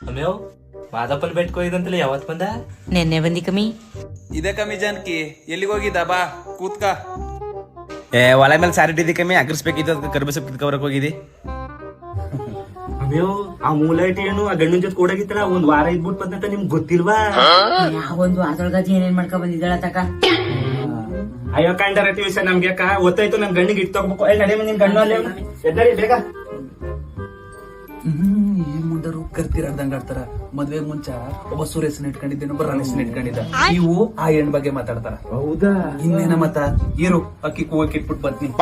ಅಮ್ಯಾವ್ ಮಾದಪ್ಪನ್ ಬೆಟ್ಕೋ ಇದಂತಲ್ಲ ಯಾವತ್ ಬಂದ? ನೆನ್ನೆ ಬಂದಿ ಕಮ್ಮಿ. ಇದೇ ಕಮ್ಮಿ ಜಾನಕಿ, ಎಲ್ಲಿಗೆ ಹೋಗಿದ್ದ? ಬಾ ಕೂತ್ಕ. ಒಲೆ ಮೇಲೆ ಸಾರಿ ಇಟ್ಟಿದ್ದಿ ಕಮ್ಮಿ, ಅಗ್ರಿಸ್ಬೇಕಿತ್ತು ಅದಕ್ಕೆ ಕರ್ಬೆ ಸೊಪ್ಪು ಕಿತ್ಕೊಬರಕ್ ಹೋಗಿದ್ದಿ. ಅಮ್ಯಾವ್ ಆ ಮೂಲೈಟ್ ಏನು ಆ ಗಂಡನ ಜೊತೆ ಕೂಡಾಗಿತ್ತಲ್ಲ ಒಂದ್ ವಾರ ಇದ್ಬಿಟ್ಟು ಬಂದಂತ ನಿಮ್ಗೆ ಗೊತ್ತಿಲ್ವಾ? ಯಾವೊಂದು ಅದ್ರೊಳಗ ಏನೇನ್ ಮಾಡ್ಕೊ ಬಂದಿದ್ದಾಳ ತಕ. ಅಯ್ಯೋ ಕಂಡರತಿ ವಿಷಯ ನಮ್ಗೆ ಅಕ್ಕ ಗೊತ್ತಾಯ್ತು. ನನ್ ಗಂಡಿಗೆ ಇಟ್ಟು ತಗೋಬೇಕು. ನಡೆ ನಿನ್ ಗಂಡು ಅಲ್ಲೇ ಎದ್ದರಿ ಬೇಗ. ಈ ಮುಂದರು ಕರ್ತಿರಂದಂಗ ಆಡ್ತಾರ. ಮದ್ವೆ ಮುಂಚ ಒಬ್ಬ ಸುರೇಶನ್ ಇಟ್ಕೊಂಡಿದ್ದೆ, ಒಬ್ಬ ರಮೇಶನ್ ಇಟ್ಕೊಂಡಿದ್ದ. ಇವು ಆ ಹೆಣ್ ಬಗ್ಗೆ ಮಾತಾಡ್ತಾರ. ಹೌದಾ? ಇನ್ನೇನ ಮತ್ತ ಇರು, ಅಕ್ಕಿ ಕೂವಕ್ಕೆ ಇಟ್ಬಿಟ್ಟು ಬರ್ತೀನಿ.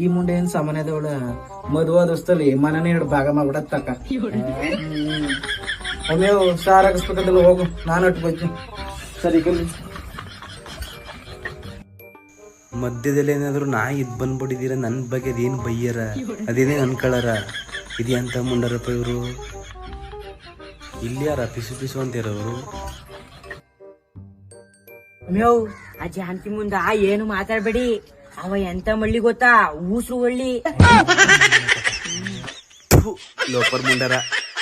ಈ ಮುಂಡೆ ಏನ್ ಸಾಮಾನ್ಯದವಳ ಮದುವೆ ದೋಸ್ತಲ್ಲಿ ಮನನೇ ಎರಡು ಭಾಗ ಮಾಡ್ಬಿಡ ತಕ್ಕ. ಅಮ್ಯಾವ್ ಸಾರ್ ಹಾಕಿಸ್ಬೇಕಂತಲ್ಲ, ಹೋಗು ನಾನು ಒಟ್ಟು ಬಜ್ಜಿ. ಸರಿ ಕಲಿ. ಮಧ್ಯದಲ್ಲಿ ಏನಾದ್ರು ನಾ ಇದ್ ಬಂದ್ಬಿಟ್ಟಿದ್ದೀರ, ನನ್ ಬಗ್ಗೆ ಅದೇನ್ ಬೈಯರ, ಅದೇನೇ ಅನ್ಕೊಳಾರ. ಇದು ಅಂತ ಮುಂಡರಪ್ಪ ಇವರು. ಇಲ್ಲಿ ಯಾರ ಪಿಸು ಪಿಸು ಅಂತಿರೋರು. ಅಮ್ಯಾವ್ ಆ ಜಾನ್ತಿ ಮುಂದ ಏನು ಮಾತಾಡ್ಬೇಡಿ. ಅವ ಎಂತ ಮಳ್ಳಿ ಗೊತ್ತಾ? ಊಸು ಒಳ್ಳಿ. ಲೋಪರ್ ಮುಂಡರ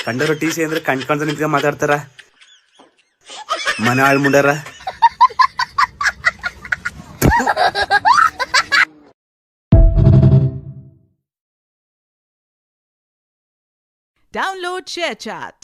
ಕಂಡರ ಟೀಸಿ ಅಂದ್ರೆ ಕಣ್ಕೊಂಡ್ ನಿಂತ್ಕೊಂಡ್ ಮಾತಾಡ್ತಾರ. ಮನೆ ಆಳ್ ಮುಂಡರ. Download ShareChat.